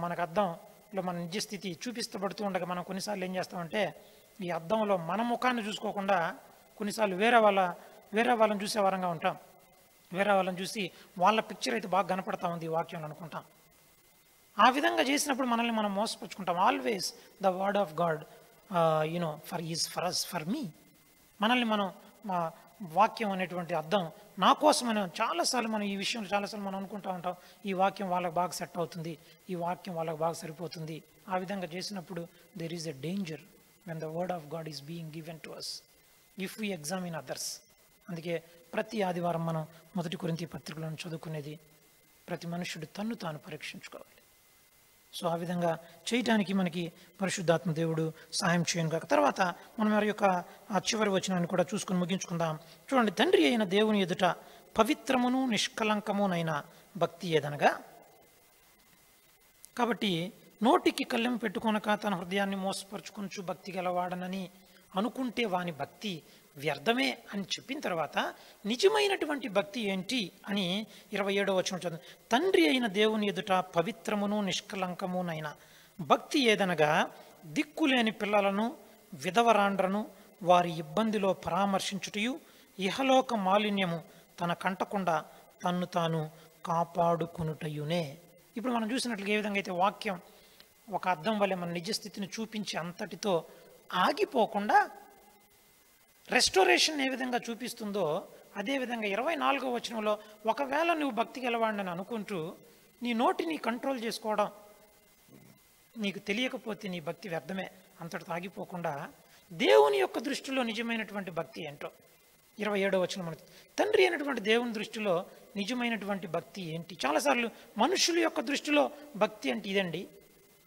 మనకు అద్దంలో మన నిజస్థితి చూపిస్తబడుతూ ఉండగా మనం కొన్నిసార్లు ఏం చేస్తామంటే, ఈ అద్దంలో మన ముఖాన్ని చూసుకోకుండా కొన్నిసార్లు వేరే వాళ్ళని చూసే వారంగా ఉంటాం. వేరే వాళ్ళని చూసి వాళ్ళ పిక్చర్ అయితే బాగా కనపడతా ఉంది ఈ వాక్యంలో అనుకుంటాం. ఆ విధంగా చేసినప్పుడు మనల్ని మనం మోసపుచ్చుకుంటాం. Always the word of God for us for me, మనల్ని మనం మా వాక్యం అనేటువంటి అర్థం నా కోసమని చాలాసార్లు మనం ఈ విషయం చాలాసార్లు మనం అనుకుంటూ ఉంటాం. ఈ వాక్యం వాళ్ళకి బాగా సెట్ అవుతుంది, ఈ వాక్యం వాళ్ళకి బాగా సరిపోతుంది. ఆ విధంగా చేసినప్పుడు there is a danger when the word of God is being given to us if we examine others. అందుకే ప్రతి ఆదివారం మనం 1 కొరింథీ పత్రికలను చదువుకునేది ప్రతి మనుష్యుడు తన్ను తాను పరీక్షించుకోవాలి. సో ఆ విధంగా చేయటానికి మనకి పరిశుద్ధాత్మ దేవుడు సహాయం చేయను కాక. తర్వాత మనం వారి యొక్క ఆ చివరి వచనాన్ని కూడా చూసుకొని ముగించుకుందాం. చూడండి, తండ్రి అయిన దేవుని ఎదుట పవిత్రమును నిష్కలంకమునైన భక్తి ఏదనగా. కాబట్టి నోటికి కళ్ళెం పెట్టుకొనక తన హృదయాన్ని మోసపరుచుకొనుచు భక్తి గలవాడనని అనుకుంటే వాని భక్తి వ్యర్థమే అని చెప్పిన తర్వాత నిజమైనటువంటి భక్తి ఏంటి అని 27వ వచనం చదువు. తండ్రి అయిన దేవుని ఎదుట పవిత్రమును నిష్కలంకమునైన భక్తి ఏదనగా దిక్కులేని పిల్లలను విధవరాండ్రను వారి ఇబ్బందిలో పరామర్శించుటయు ఇహలోక మాలిన్యము తన కంటకుండా తన్ను తాను కాపాడుకొనుటయునే. ఇప్పుడు మనం చూసినట్లుగా ఏ విధంగా అయితే వాక్యం ఒక అద్దం వల్లే మన నిజస్థితిని చూపించి అంతటితో ఆగిపోకుండా రెస్టోరేషన్ ఏ విధంగా చూపిస్తుందో అదేవిధంగా 24వ వచనంలో ఒకవేళ నువ్వు భక్తి గలవాడిని అనుకుంటూ నీ నోటిని కంట్రోల్ చేసుకోవడం నీకు తెలియకపోతే నీ భక్తి వ్యర్థమే అంతటితో ఆగిపోకుండా దేవుని యొక్క దృష్టిలో నిజమైనటువంటి భక్తి ఏంటో 27వ వచనం మనకి. తండ్రి అయినటువంటి దేవుని దృష్టిలో నిజమైనటువంటి భక్తి ఏంటి? చాలాసార్లు మనుషుల యొక్క దృష్టిలో భక్తి అంటే ఇదండి,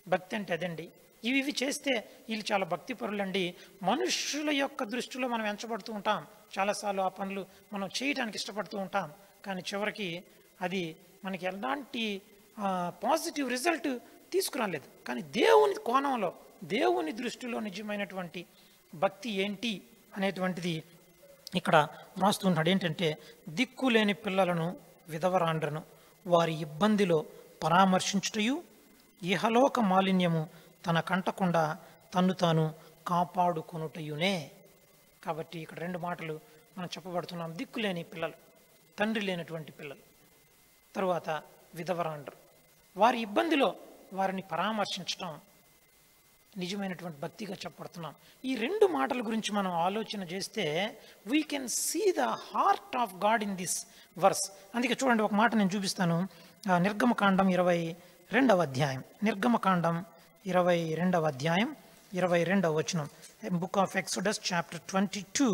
భక్తి అంటే అదండి, ఇవి చేస్తే వీళ్ళు చాలా భక్తి పరులండి. మనుషుల యొక్క దృష్టిలో మనం ఎంచబడుతూ ఉంటాం. చాలాసార్లు ఆ పనులు మనం చేయడానికి ఇష్టపడుతూ ఉంటాం. కానీ చివరికి అది మనకి ఎలాంటి పాజిటివ్ రిజల్ట్ తీసుకురాలేదు. కానీ దేవుని కోణంలో దేవుని దృష్టిలో నిజమైనటువంటి భక్తి ఏంటి అనేటువంటిది ఇక్కడ వ్రాస్తుంటాడు. ఏంటంటే దిక్కులేని పిల్లలను విధవరాండ్రను వారి ఇబ్బందిలో పరామర్శించుటయు ఇహలోక మాలిన్యము తన కంటకుండా తన్ను తాను కాపాడుకొనుటయునే. కాబట్టి ఇక్కడ 2 మాటలు మనం చెప్పబడుతున్నాం. దిక్కులేని పిల్లలు, తండ్రి లేనటువంటి పిల్లలు, తరువాత విధవరాండ్రు, వారి ఇబ్బందిలో వారిని పరామర్శించటం నిజమైనటువంటి భక్తిగా చెప్పబడుతున్నాం. ఈ 2 మాటల గురించి మనం ఆలోచన చేస్తే we can see the heart of God in this verse. అందుకే చూడండి, ఒక మాట నేను చూపిస్తాను. నిర్గమకాండం 22వ అధ్యాయం, నిర్గమకాండం 22వ అధ్యాయం 22వ వచనం. Book of Exodus chapter 22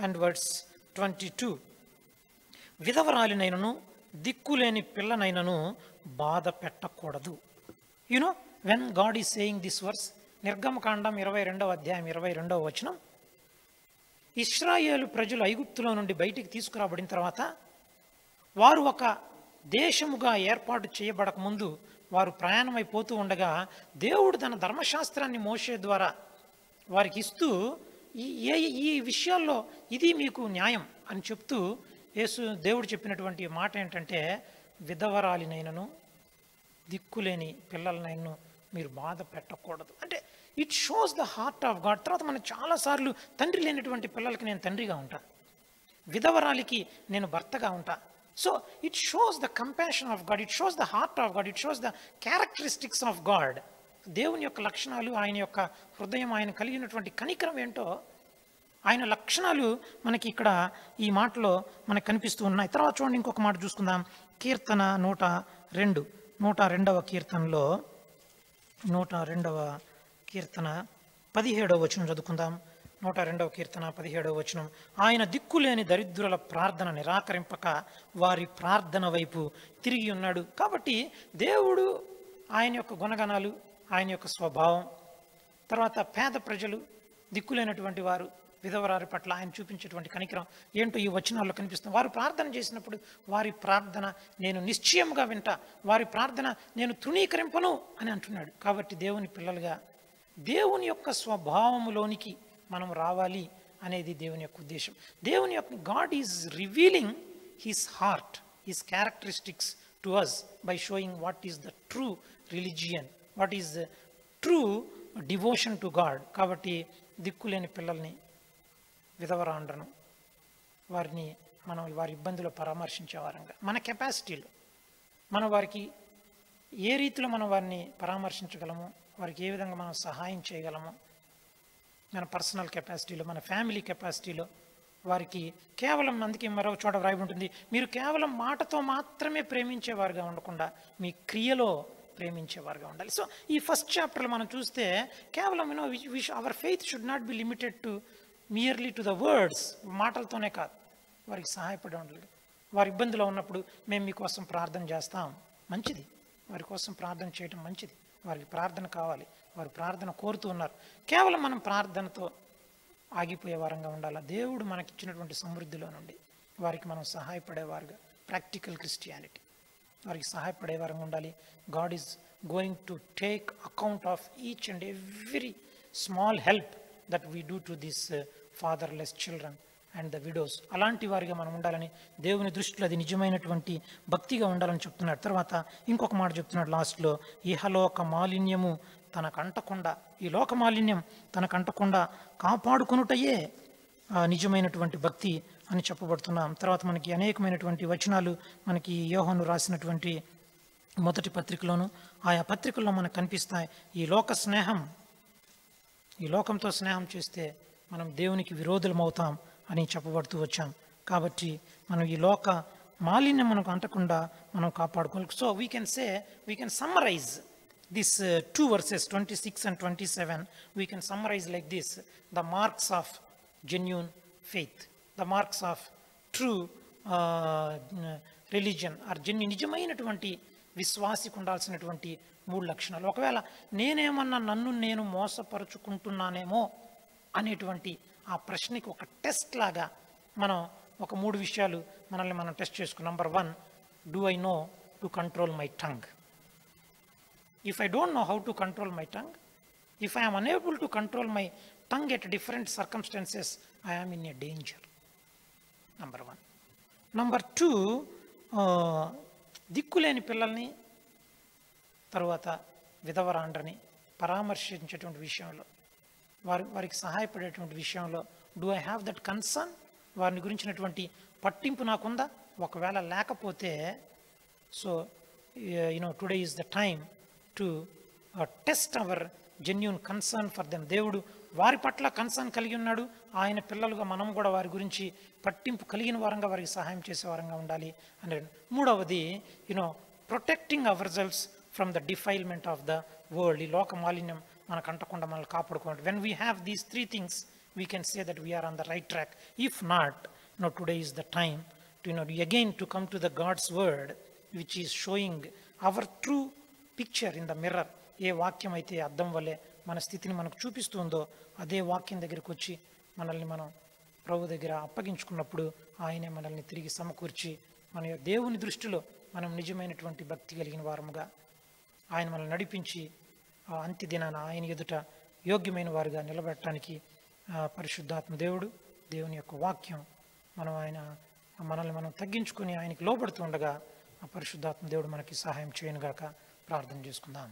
and verse 22. విధవరాలినైనను దిక్కులేని పిల్లనైనను బాధ పెట్టకూడదు. You know when God is saying this verse, నిర్గమకాండం 22వ అధ్యాయం 22వ వచనం, ఇశ్రాయేలు ప్రజలు ఐగుప్తులో నుండి బయటికి తీసుకురాబడిన తర్వాత వారు ఒక దేశముగా ఏర్పాటు చేయబడక ముందు వారు ప్రయాణమైపోతూ ఉండగా దేవుడు తన ధర్మశాస్త్రాన్ని మోషే ద్వారా వారికి ఇస్తూ ఈ విషయాల్లో ఇది మీకు న్యాయం అని చెప్తూ దేవుడు చెప్పినటువంటి మాట ఏంటంటే, విధవరాలినైనను దిక్కులేని పిల్లలనైనను మీరు బాధ పెట్టకూడదు. అంటే it shows the heart of God. తర్వాత మనం చాలాసార్లు తండ్రి లేనటువంటి పిల్లలకి నేను తండ్రిగా ఉంటా, విధవరాలికి నేను భర్తగా ఉంటా. So it shows the compassion of God, it shows the heart of God, it shows the characteristics of God. దేవుని యొక్క లక్షణాలు, ఆయన యొక్క హృదయం, ఆయన కలిగినటువంటి కనికరం ఏంటో, ఆయన లక్షణాలు మనకి ఇక్కడ ఈ మాటలో మనకు కనిపిస్తూ ఉన్నాయి. తర్వాత చూడండి, ఇంకొక మాట చూసుకుందాం. కీర్తన 102వ కీర్తనలో 102వ కీర్తన 17వ వచనం చదువుకుందాం. 102వ కీర్తన 17వ వచనం. ఆయన దిక్కులేని దరిద్రుల ప్రార్థన నిరాకరింపక వారి ప్రార్థన వైపు తిరిగి ఉన్నాడు. కాబట్టి దేవుడు ఆయన యొక్క గుణగణాలు, ఆయన యొక్క స్వభావం, తర్వాత పేద ప్రజలు, దిక్కులేనటువంటి వారు, విధవరారి పట్ల ఆయన చూపించేటువంటి కనికరం ఏంటో ఈ వచనాల్లో కనిపిస్తుంది. వారు ప్రార్థన చేసినప్పుడు వారి ప్రార్థన నేను నిశ్చయంగా వింటా, వారి ప్రార్థన నేను తృణీకరింపను అని అంటున్నాడు. కాబట్టి దేవుని పిల్లలుగా దేవుని యొక్క స్వభావములోనికి మనం రావాలి అనేది దేవుని యొక్క ఉద్దేశం. దేవుని యొక్క God is revealing his heart, his characteristics to us by showing what is the true religion, what is the true devotion to God. కాబట్టి దిక్కులేని పిల్లల్ని, విధవరాండ్రను, వారిని మనం వారి ఇబ్బందులు పరామర్శించే వారంగా మన కెపాసిటీలో మనం వారికి ఏ రీతిలో మనం వారిని పరామర్శించగలము, వారికి ఏ విధంగా మనం సహాయం చేయగలము, మన పర్సనల్ కెపాసిటీలో, మన ఫ్యామిలీ కెపాసిటీలో వారికి కేవలం, అందుకే మరొక చోట వ్రాయి ఉంటుంది, మీరు కేవలం మాటతో మాత్రమే ప్రేమించేవారుగా ఉండకుండా మీ క్రియలో ప్రేమించేవారుగా ఉండాలి. సో ఈ ఫస్ట్ చాప్టర్లో మనం చూస్తే కేవలం our faith should not be limited to merely to the words, మాటలతోనే కాదు, వారికి సహాయపడి ఉండాలి. వారి ఇబ్బందిలో ఉన్నప్పుడు మేము మీకోసం ప్రార్థన చేస్తాం, మంచిది, వారి కోసం ప్రార్థన చేయడం మంచిది, వారికి ప్రార్థన కావాలి, వారు ప్రార్థన కోరుతూ ఉన్నారు. కేవలం మనం ప్రార్థనతో ఆగిపోయే వారంగా ఉండాలి. దేవుడు మనకిచ్చినటువంటి సమృద్ధిలో నుండి వారికి మనం సహాయపడేవారుగా, ప్రాక్టికల్ క్రిస్టియానిటీ, వారికి సహాయపడే వారంగా ఉండాలి. God is going to take account of each and every small help that we do to this fatherless children and the widows. అలాంటి వారిగా మనం ఉండాలని దేవుని దృష్టిలో అది నిజమైనటువంటి భక్తిగా ఉండాలని చెప్తున్నాడు. తర్వాత ఇంకొక మాట చెప్తున్నాడు లాస్ట్లో, ఇహలోక మాలిన్యము తనకంటకుండా, ఈ లోక మాలిన్యం తనకంటకుండా కాపాడుకొనుటయే నిజమైనటువంటి భక్తి అని చెప్పబడుతున్నాం. తర్వాత మనకి అనేకమైనటువంటి వచనాలు మనకి యోహాను రాసినటువంటి మొదటి పత్రికలోను ఆయా పత్రికల్లో మనకు కనిపిస్తాయి. ఈ లోక స్నేహం, ఈ లోకంతో స్నేహం చేస్తే మనం దేవునికి విరోధులం అవుతాం అని చెప్పబడుతూ వచ్చాం. కాబట్టి మనం ఈ లోక మాలిన్యం మనకు అంటకుండా మనం కాపాడుకోవాలి. So we can summarise this 2 verses 26 and 27. We can summarize like this: the marks of genuine faith, the marks of true religion or genuine, నిజమైనటువంటి విశ్వాసికి ఉండాల్సినటువంటి 3 లక్షణాలు. ఒకవేళ నేనేమన్నా నన్ను నేను మోసపరుచుకుంటున్నానేమో అనేటువంటి ఆ ప్రశ్నకి ఒక టెస్ట్ లాగా మనం ఒక 3 విషయాలు మనల్ని మనం టెస్ట్ చేసుకున్నాం. Number 1, do I know to control my tongue? If I don't know how to control my tongue, if I am unable to control my tongue at different circumstances, I am in a danger. Number 1. Number 2, దిక్కులేని పిల్లల్ని, తరువాత విధవరాండ్రని పరామర్శించేటువంటి విషయంలో, వారికి సహాయపడేటువంటి విషయంలో do I have that concern? వారిని గురించినటువంటి పట్టింపు నాకుందా? ఒకవేళ లేకపోతే, so today is the time to test our genuine concern for them. దేవుడు వారి పట్ల కన్సర్న్ కలిగి ఉన్నాడు. ఆయన పిల్లలుగా మనం కూడా వారి గురించి పట్టింపు కలిగిన వారంగా, వారికి సహాయం చేసే వారంగా ఉండాలి అని. మూడవది, protecting ourselves from the defilement of the world. ఈ లోక మాలిన్యం మనకు అంటకుండా మనల్ని కాపాడుకోవాలి. When we have these 3 things, we can say that we are on the right track. If not, today is the time to again to come to the God's word, which is showing our true picture in the mirror. ఏ వాక్యం అయితే అద్దం వల్లే మన స్థితిని మనకు చూపిస్తుందో అదే వాక్యం దగ్గరికి వచ్చి మనల్ని మనం ప్రభు దగ్గర అప్పగించుకున్నప్పుడు ఆయనే మనల్ని తిరిగి సమకూర్చి మన దేవుని దృష్టిలో మనం నిజమైనటువంటి భక్తి కలిగిన వారముగా ఆయన మనల్ని నడిపించి అంత్య దినాన ఆయన ఎదుట యోగ్యమైన వారుగా నిలబెట్టడానికి పరిశుద్ధాత్మ దేవుడు, దేవుని యొక్క వాక్యం మనల్ని మనం తగ్గించుకొని ఆయనకి లోబడుతూ ఉండగా ఆ పరిశుద్ధాత్మ దేవుడు మనకి సహాయం చేయనుగాక. ప్రార్థన చేసుకుందాం.